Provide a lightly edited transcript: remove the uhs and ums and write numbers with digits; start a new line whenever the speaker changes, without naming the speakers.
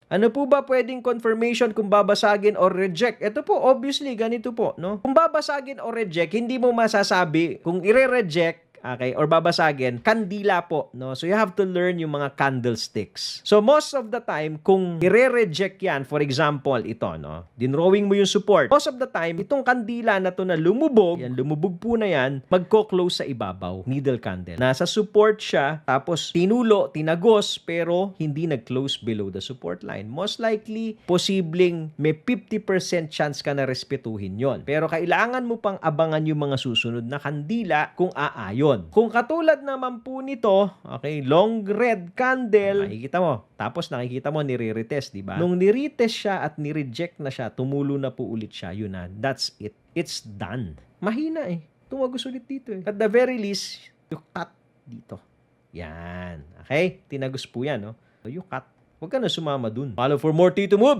Ano po ba pwedeng confirmation kung babasagin or reject? Ito po, obviously, ganito po, no? Kung babasagin or reject, hindi mo masasabi kung ire-reject, okay, or babasagin, kandila po, no? So, you have to learn yung mga candlesticks. So, most of the time, kung ire-reject yan, for example, ito, no? Dinrawing mo yung support. Most of the time, itong kandila na to na lumubog, yan, lumubog po na yan, magko-close sa ibabaw, needle candle. Nasa support siya, tapos tinulo, tinagos, pero hindi nag-close below the support line. Most likely, posibleng may 50% chance ka na respetuhin yon. Pero kailangan mo pang abangan yung mga susunod na kandila kung aayon. Kung katulad naman po nito, okay, long red candle, makikita mo. Tapos nakikita mo, nire-retest, di ba? Nung nire-retest siya at nireject na siya, tumulo na po ulit siya, yun na, that's it. It's done. Mahina eh. Tumagos ulit dito eh. At the very least, you cut dito. Yan. Okay? Tinagos po yan, no? So you cut. Huwag ka na sumama dun. Follow for more Tito Moves!